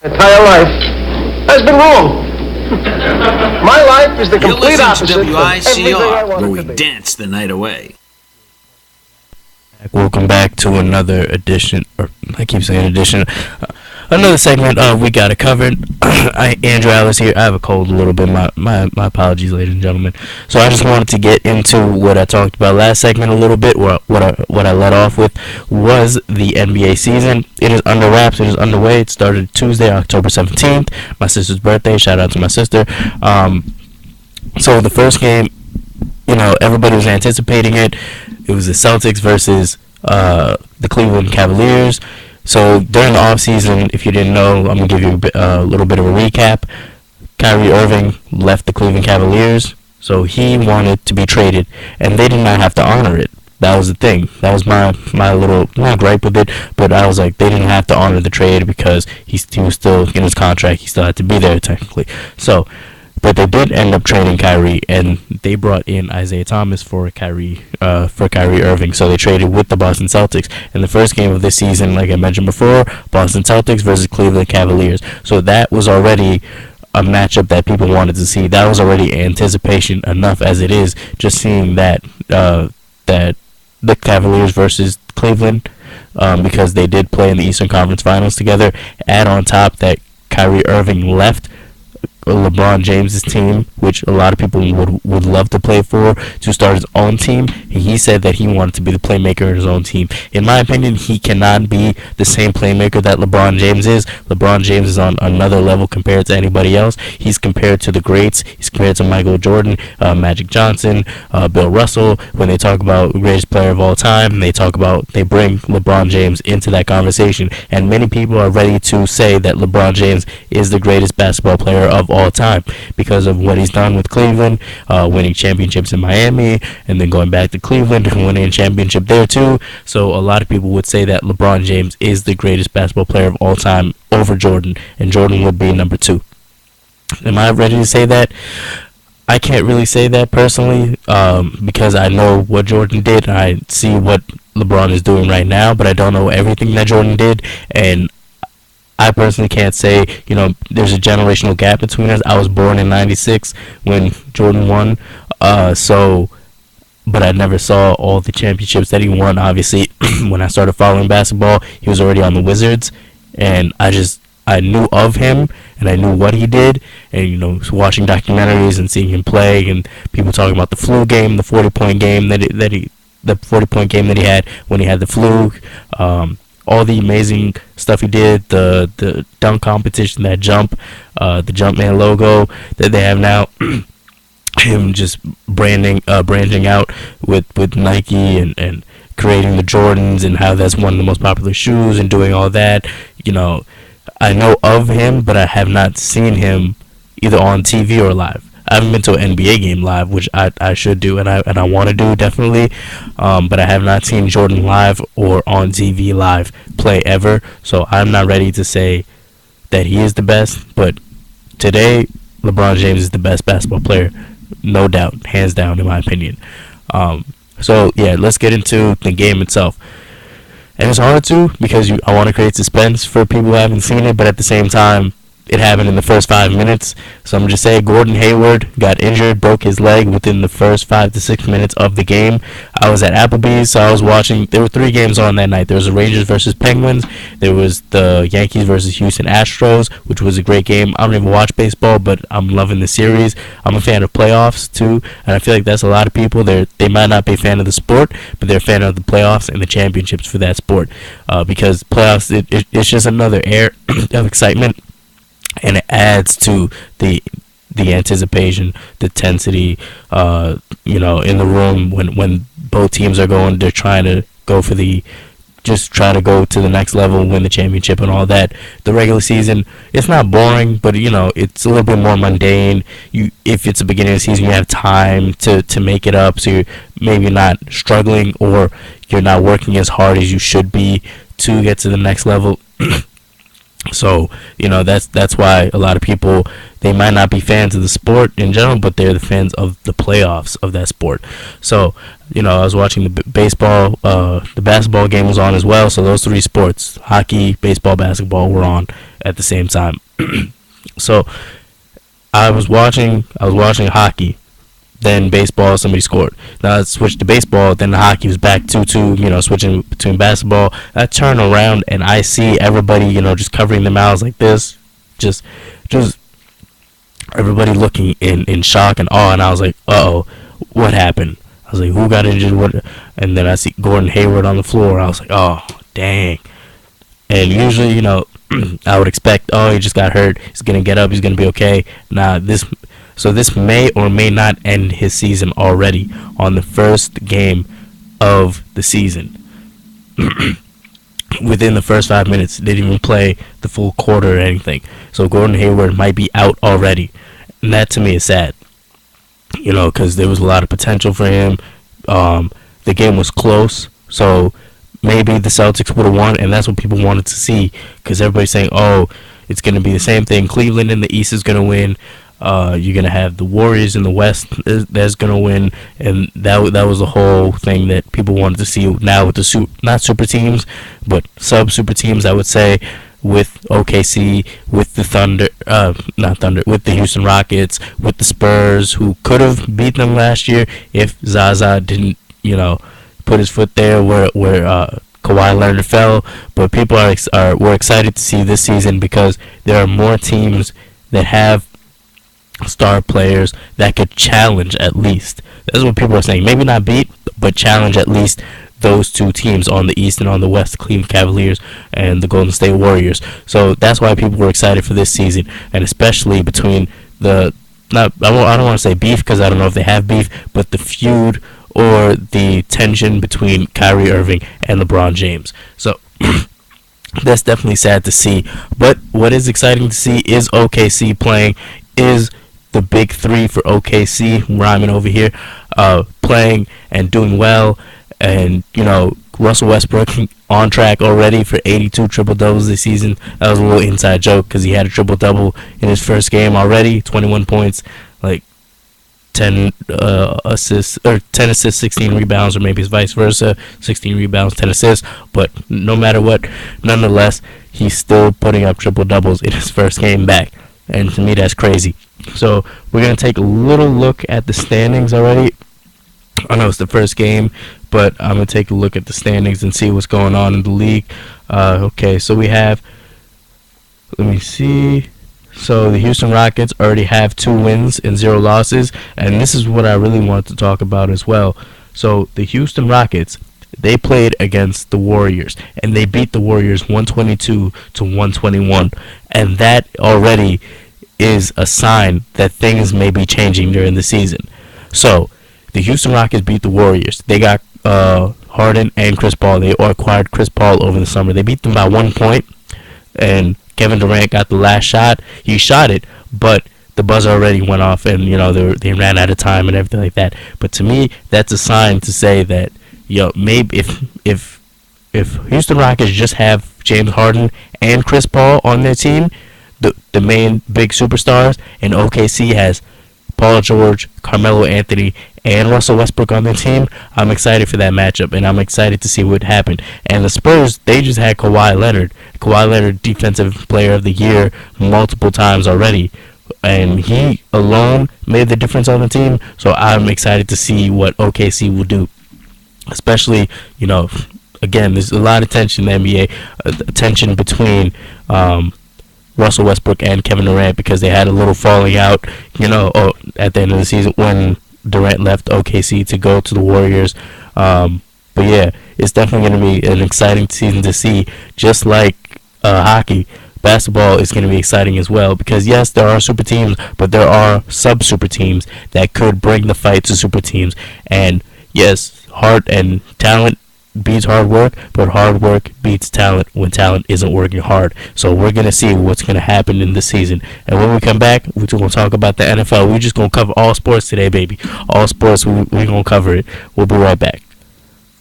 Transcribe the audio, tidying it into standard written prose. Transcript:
entire life has been wrong. My life is the complete opposite of everything I WICR, where we wanted to be. dance the night away. Welcome back to another edition, or I keep saying edition, another segment of We Got It Covered. Andrew Alice here. I have a cold a little bit. My apologies, ladies and gentlemen. So I just wanted to get into what I talked about last segment a little bit. What I let off with was the NBA season. It is under wraps. It is underway. It started Tuesday, October 17th. My sister's birthday. Shout out to my sister. So the first game, everybody was anticipating it. It was the Celtics versus the Cleveland Cavaliers. So during the offseason, if you didn't know, I'm going to give you a little bit of a recap. Kyrie Irving left the Cleveland Cavaliers, so he wanted to be traded, and they did not have to honor it. That was the thing. That was my little, not gripe with it, but I was like, they didn't have to honor the trade because he was still in his contract. He still had to be there technically. So, but they did end up trading Kyrie, and they brought in Isaiah Thomas for Kyrie Irving. So they traded with the Boston Celtics. And the first game of this season, like I mentioned before, Boston Celtics versus Cleveland Cavaliers. So that was already a matchup that people wanted to see. That was already anticipation enough as it is. Just seeing that the Cavaliers versus Cleveland, because they did play in the Eastern Conference Finals together. Add on top that Kyrie Irving left LeBron James' team, which a lot of people would love to play for, to start his own team. He said that he wanted to be the playmaker in his own team. In my opinion, he cannot be the same playmaker that LeBron James is. LeBron James is on another level compared to anybody else. He's compared to the greats. He's compared to Michael Jordan, Magic Johnson, Bill Russell. When they talk about greatest player of all time, they bring LeBron James into that conversation. And many people are ready to say that LeBron James is the greatest basketball player of all time because of what he's done with Cleveland, winning championships in Miami, and then going back to Cleveland and winning a championship there too. So a lot of people would say that LeBron James is the greatest basketball player of all time over Jordan, and Jordan would be number 2. Am I ready to say that? I can't really say that personally, because I know what Jordan did, and I see what LeBron is doing right now, but I don't know everything that Jordan did, and I personally can't say, there's a generational gap between us. I was born in 96 when Jordan won, but I never saw all the championships that he won. Obviously, when I started following basketball, he was already on the Wizards, and I knew of him, and I knew what he did, and, watching documentaries and seeing him play, and people talking about the flu game, the 40-point game the 40-point game that he had when he had the flu, all the amazing stuff he did, the dunk competition, that jump, the Jumpman logo that they have now, him just branching out with Nike and creating the Jordans, and how that's one of the most popular shoes, and doing all that. I know of him, but I have not seen him either on TV or live. I haven't been to an NBA game live, which I should do, and I want to do definitely, but I have not seen Jordan live or on TV live play ever, so I'm not ready to say that he is the best, but today, LeBron James is the best basketball player, no doubt, hands down, in my opinion. So, yeah, let's get into the game itself. And it's hard to, because I want to create suspense for people who haven't seen it, but at the same time, it happened in the first 5 minutes. So I'm just saying, Gordon Hayward got injured, broke his leg within the first 5 to 6 minutes of the game. I was at Applebee's, so I was watching. There were 3 games on that night. There was the Rangers versus Penguins. There was the Yankees versus Houston Astros, which was a great game. I don't even watch baseball, but I'm loving the series. I'm a fan of playoffs too, and I feel like that's a lot of people. They might not be a fan of the sport, but they're a fan of the playoffs and the championships for that sport, because playoffs, it's just another air of excitement. And it adds to the anticipation, the intensity, in the room when both teams are they're trying to go for try to go to the next level, win the championship and all that. The regular season, it's not boring, but it's a little bit more mundane. If it's the beginning of the season, you have time to make it up, so you're maybe not struggling, or you're not working as hard as you should be to get to the next level. So, that's why a lot of people, they might not be fans of the sport in general, but they're the fans of the playoffs of that sport. So, I was watching the basketball game was on as well. So those 3 sports, hockey, baseball, basketball, were on. at the same time. So I was watching hockey, then baseball, somebody scored. Now I switched to baseball, then the hockey was back 2-2, switching between basketball. I turn around and I see everybody, just covering their mouths like this, just everybody looking in shock and awe, and I was like, uh-oh, what happened? I was like, who got injured? What? And then I see Gordon Hayward on the floor. I was like, oh, dang. And usually, I would expect, oh, he just got hurt. He's going to get up. He's going to be okay. Nah, this may or may not end his season already on the first game of the season. Within the first 5 minutes, didn't even play the full quarter or anything. So Gordon Hayward might be out already. And that to me is sad. Because there was a lot of potential for him. The game was close. So maybe the Celtics would have won, and that's what people wanted to see, because everybody's saying, oh, it's going to be the same thing. Cleveland in the East is going to win. You're going to have the Warriors in the West that's going to win, and that was the whole thing that people wanted to see. Now with the not super teams, but sub-super teams, I would say, with OKC, with the with the Houston Rockets, with the Spurs, who could have beat them last year if Zaza didn't, put his foot there where Kawhi Leonard fell. But people were excited to see this season because there are more teams that have star players that could challenge at least. That's what people are saying. Maybe not beat, but challenge at least those two teams on the East and on the West, Cleveland Cavaliers and the Golden State Warriors. So that's why people were excited for this season, and especially between I don't want to say beef because I don't know if they have beef, but the feud or the tension between Kyrie Irving and LeBron James. So that's definitely sad to see. But what is exciting to see is OKC playing, is the big three for OKC, rhyming over here, playing and doing well. And, Russell Westbrook on track already for 82 triple-doubles this season. That was a little inside joke because he had a triple-double in his first game already, 21 points, like 10 assists, 16 rebounds, or maybe it's vice versa, 16 rebounds, 10 assists. But no matter what, nonetheless, he's still putting up triple-doubles in his first game back. And to me, that's crazy. So we're going to take a little look at the standings already. I know it's the first game, but I'm going to take a look at the standings and see what's going on in the league. Okay, so we have, let me see. So the Houston Rockets already have 2 wins and 0 losses, and this is what I really wanted to talk about as well. So the Houston Rockets, they played against the Warriors, and they beat the Warriors 122-121, and that already is a sign that things may be changing during the season. So the Houston Rockets beat the Warriors. They got Harden and Chris Paul. They acquired Chris Paul over the summer. They beat them by 1 point, and Kevin Durant got the last shot. He shot it, but the buzzer already went off, and they ran out of time and everything like that. But to me, that's a sign to say that maybe if Houston Rockets just have James Harden and Chris Paul on their team, the main big superstars, and OKC has Paul George, Carmelo Anthony, and Russell Westbrook on their team, I'm excited for that matchup, and I'm excited to see what happened. And the Spurs, they just had Kawhi Leonard. Kawhi Leonard, Defensive Player of the Year multiple times already, and he alone made the difference on the team. So I'm excited to see what OKC will do, especially, again, there's a lot of tension in the NBA, tension between Russell Westbrook and Kevin Durant, because they had a little falling out, at the end of the season when Durant left OKC to go to the Warriors. But yeah, it's definitely going to be an exciting season to see. Just like hockey, basketball is going to be exciting as well, because yes, there are super teams, but there are sub-super teams that could bring the fight to super teams. And yes, heart and talent beats hard work, but hard work beats talent when talent isn't working hard. So we're going to see what's going to happen in this season. And when we come back, we're going to talk about the NFL. We're just going to cover all sports today, baby. All sports, we're going to cover it. We'll be right back.